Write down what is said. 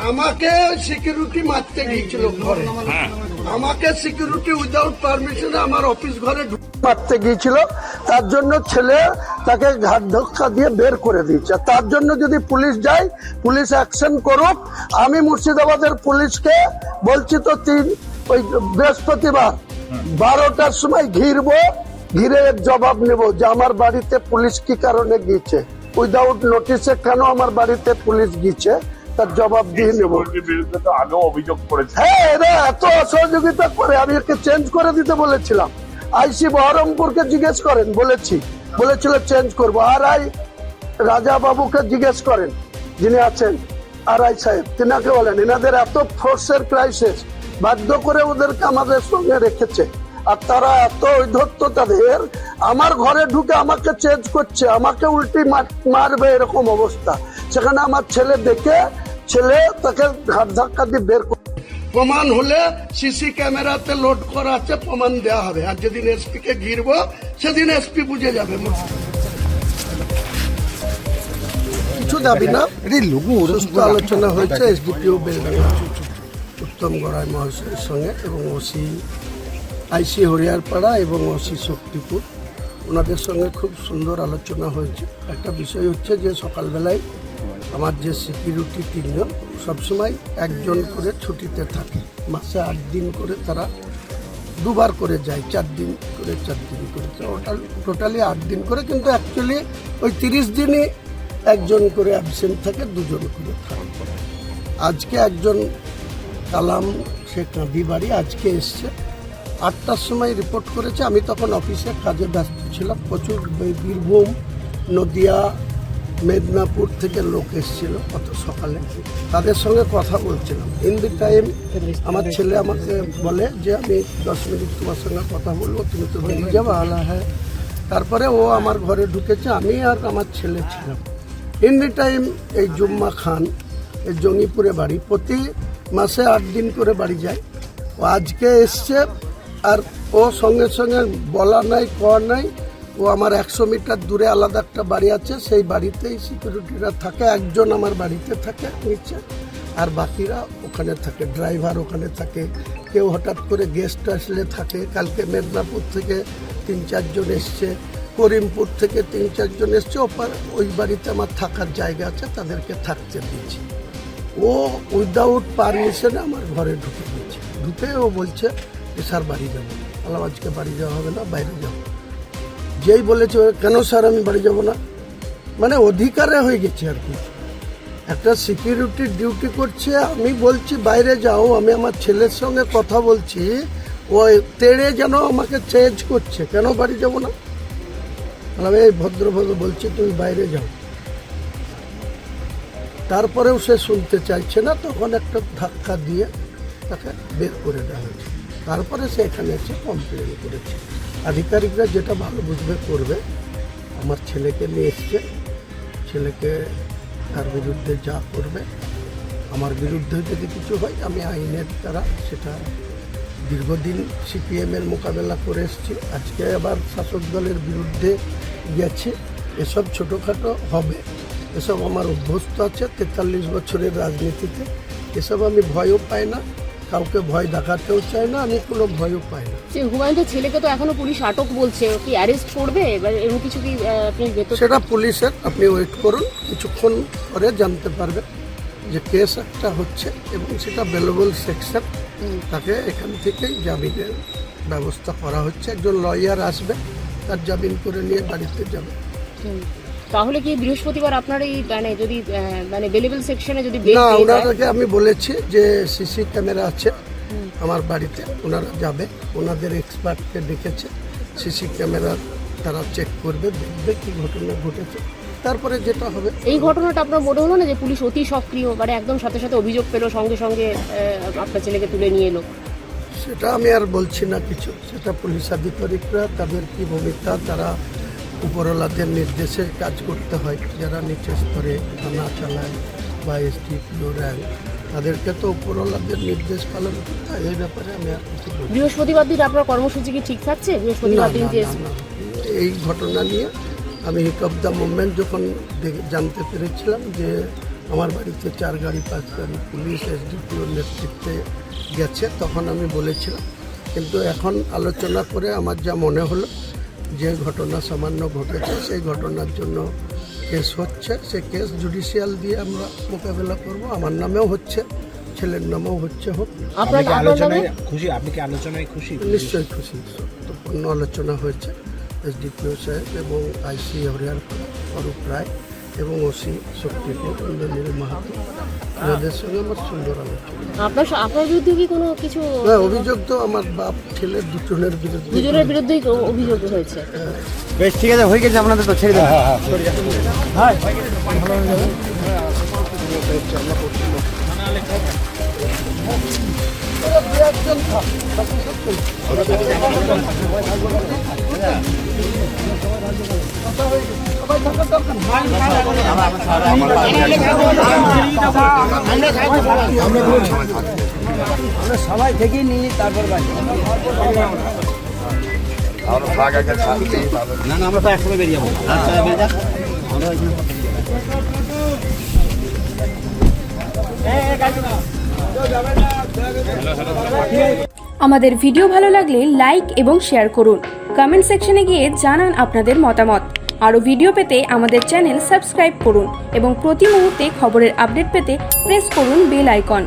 আমাকে সিকিউরিটি মারতে গিয়েছিল ঘরে, আমাকে সিকিউরিটি উইদাউট পারমিশনে আমার অফিস ঘরে মারতে গিয়েছিল। তার জন্য ছেলে তাকে ঘাট ধাক্কা দিয়ে বের করে দিয়েছে। তার জন্য যদি পুলিশ যায়, পুলিশ অ্যাকশন করুক। আমি মুর্শিদাবাদের পুলিশকে বলছি তো ওই বৃহস্পতিবার 12টার সময় ঘিরবো, ঘিরে জবাব নেব যে আমার বাড়িতে পুলিশ কি কারণে গিয়েছে, উইদাউট নোটিসে কেন আমার বাড়িতে পুলিশ গিয়েছে, তার জবাব দিয়ে নেব। আগেও অভিযোগ করেছে, হ্যাঁ, এরা এত অসহযোগিতা করে। আমি একে চেঞ্জ করে দিতে বলেছিলাম। আইসি বহরমপুরকে জিজ্ঞেস করেন, বলেছিল চেঞ্জ করবো। আর রাজা বাবুকে জিজ্ঞেস করেন, যিনি আছেন আরআই সাহেব, তিনাকে বলেন এনাদের এত ফোর্সের ক্রাইসিস, বাধ্য করে ওদেরকে আমাদের সঙ্গে রেখেছে। আর তারা এত ঔদ্ধত্য তাদের, আমার ঘরে ঢুকে আমাকে চেঞ্জ করছে, আমাকে উল্টি মারবে এরকম অবস্থা। সেখানে আমার ছেলে দেখে তাকে ঘাট ধাক্কা দিয়ে বের করে, প্রমাণ হলে সিসি ক্যামেরাতে লোড করা আছে, প্রমাণ দেওয়া হবে। আর যেদিন এসপি কে ঘিরবো সেদিন এসপি বুঝে যাবে। কিছু দাবি না, সুস্থ আলোচনা হয়েছে এসডিপিও বেলডাঙ্গা উত্তম গড়াই মহাশয়ের সঙ্গে এবং ওসি আইসি হরিয়ারপাড়া এবং ওসি শক্তিপুর, ওনাদের সঙ্গে খুব সুন্দর আলোচনা হয়েছে। একটা বিষয় হচ্ছে যে সকালবেলায় আমার যে সিকিউরিটি 3 জন সবসময় একজন করে ছুটিতে থাকে। মাসে 8 দিন করে তারা দুবার করে যায়, 4 দিন করে টোটালি 8 দিন করে, কিন্তু অ্যাকচুয়ালি ওই 30 দিনই একজন করে অ্যাবসেন্ট থাকে, 2 জন করে থাকে। আজকে একজন কালাম শেখ নাদি বাড়ি আজকে এসছে, 8টার সময় রিপোর্ট করেছে। আমি তখন অফিসে কাজে ব্যস্ত ছিলাম। প্রচুর বীরভূম, নদিয়া, মেদিনীপুর থেকে লোক এসেছিল কত সকালে, তাদের সঙ্গে কথা বলছিলাম। ইন দি টাইম আমার ছেলে আমাকে বলে যে আমি 10 মিনিট তোমার সঙ্গে কথা বলবো, তুমি তো বেরিয়ে যাবো। আলা হ্যাঁ। তারপরে ও আমার ঘরে ঢুকেছে, আমি আর আমার ছেলে ছিলাম। ইন দি টাইম এই জুম্মা খান, এই জঙ্গিপুরে বাড়ি, প্রতি মাসে 8 দিন করে বাড়ি যায়। ও আজকে এসছে, আর ও সঙ্গে সঙ্গে বলা নাই কওয়া নাই, ও আমার 100 মিটার দূরে আলাদা একটা বাড়ি আছে, সেই বাড়িতেই সিকিউরিটিরা থাকে। একজন আমার বাড়িতে থাকে নিচে, আর বাকিরা ওখানে থাকে, ড্রাইভার ওখানে থাকে। কেউ হঠাৎ করে গেস্ট আসলে থাকে। কালকে মেদিনীপুর থেকে 3-4 জন এসছে, করিমপুর থেকে 3-4 জন এসছে। ওই বাড়িতে আমার থাকার জায়গা আছে, তাদেরকে থাকতে দিয়েছি। ও উইদাউট পারমিশনে আমার ঘরে ঢুকে দিয়েছে। ঢুকে ও বলছে যে স্যার বাড়ি যাবো। বললাম আজকে বাড়ি যাওয়া হবে না, বাইরে যাবো। যেই বলেছে কেন স্যার আমি বাড়ি যাব না, মানে অধিকারে হয়ে গেছে আর কি। একটা সিকিউরিটি ডিউটি করছে, আমি বলছি বাইরে যাও, আমি আমার ছেলের সঙ্গে কথা বলছি, ও তেড়ে যেন আমাকে চেঞ্জ করছে, কেন বাড়ি যাব না। বললাম এই ভদ্রভাবে বলছি তুমি বাইরে যাও। তারপরেও সে শুনতে চাইছে না, তখন একটা ধাক্কা দিয়ে তাকে বের করে দেওয়া হয়েছে। তারপরে সে এখানে এসে কমপ্লেন করেছে। আধিকারিকরা যেটা ভালো বুঝবে করবে। আমার ছেলেকে নিয়ে এসছে, ছেলেকে তার বিরুদ্ধে যা করবে, আমার বিরুদ্ধে যদি কিছু হয় আমি আইনের দ্বারা সেটা, দীর্ঘদিন সিপিএমের মোকাবেলা করে এসছি, আজকে আবার শাসক দলের বিরুদ্ধে গেছে। এসব ছোটোখাটো হবে, এসব আমার অভ্যস্ত আছে 43 বছরের রাজনীতিতে। এসব আমি ভয়ও পাই না, কাউকে ভয় দেখাতেও চাই না, আমি কোনো ভয়ও পাই না। হুমায়ুনের ছেলেকে তো এখনো পুলিশ আটক বলছে, কি অ্যারেস্ট করবে এবার এরকম কিছু কি আপনি সেটা পুলিশের, আপনি ওয়েট করুন, কিছুক্ষণ পরে জানতে পারবেন যে কেস একটা হচ্ছে এবং সেটা বেলেবল সেকশন। তাকে এখান থেকেই জামিনের ব্যবস্থা করা হচ্ছে। একজন লয়ার আসবে, তার জামিন করে নিয়ে বাড়িতে যাবে। তাহলে কি বৃহস্পতিবার আপনার এই যদি বেলেবল সেকশনে যদি না, ওনাদেরকে আমি বলেছি যে সিসি ক্যামেরা আছে আমার বাড়িতে, ওনারা যাবে, ওনাদের এক্সপার্টকে ডেকেছে, সিসি ক্যামেরা তারা চেক করবে, দেখবে কি ঘটনা ঘটেছে, তারপরে যেটা হবে। এই ঘটনাটা আপনার মনে হলো না যে পুলিশ অতি সক্রিয়, একদম সাথে সাথে অভিযোগ পেলো, সঙ্গে সঙ্গে আপনার ছেলেকে তুলে নিয়ে এলো? সেটা আমি আর বলছি না কিছু, সেটা পুলিশ আধিকারিকরা, তাদের কি ভূমিকা, তারা উপরওয়ালাদের নির্দেশে কাজ করতে হয়। যারা নিচে স্তরে থানা চালায় বা এসডিপিও র্যাঙ্ক, তাদেরকে তো উপরওয়ালাদের নির্দেশ পালন করতে হয়। এই ব্যাপারে আমি আর কিছু বলছি। বৃহস্পতিবার দিন আপনার কর্মসূচি কি ঠিক থাকছে? বৃহস্পতিবার দিন এই ঘটনা নিয়ে আমি হিট অফ দ্য মুভমেন্ট যখন জানতে পেরেছিলাম যে আমার বাড়িতে 4 গাড়ি 5 গাড়ি পুলিশ এসডিপিওর নেতৃত্বে গেছে, তখন আমি বলেছিলাম। কিন্তু এখন আলোচনা করে আমার যা মনে হলো যে ঘটনা সামান্য ঘটেছে, সেই ঘটনার জন্য কেস হচ্ছে, সেই কেস জুডিশিয়াল দিয়ে আমরা মোকাবেলা করব। আমার নামেও হচ্ছে, ছেলের নামেও হচ্ছে, হোক। আপনার আলোচনায় খুশি? আপনি কি আলোচনায় খুশি? নিশ্চয়ই খুশি। সত্যপূর্ণ আলোচনা হয়েছে এসডিপিও সাহেব এবং আইসি হরিয়ারপাড়া অরূপ রায় এবং ওসি শক্তিপুর ইন্দ্রনীল মাহাতো, এদের সঙ্গে আমার সুন্দর আলোচনা। আপনার বিরুদ্ধে কি কোনো কিছু? না, অভিযোগ তো আমার বাপ ছেলে দুজনের বিরুদ্ধে। দুজনের বিরুদ্ধেই অভিযোগ হয়েছে। বেশ, ঠিক আছে, হয়ে গেছে আপনাদের, তো ছেড়ে দেন। আমরা সবাই থেকেই নিই, তারপর বাড়ি। না না, আমরা তো একসঙ্গে বেরিয়ে যাবো। আমাদের ভিডিও ভালো লাগলে লাইক এবং শেয়ার করুন। কমেন্ট সেকশনে গিয়ে জানান আপনাদের মতামত। আরও ভিডিও পেতে আমাদের চ্যানেল সাবস্ক্রাইব করুন এবং প্রতি মুহূর্তে খবরের আপডেট পেতে প্রেস করুন বেল আইকন।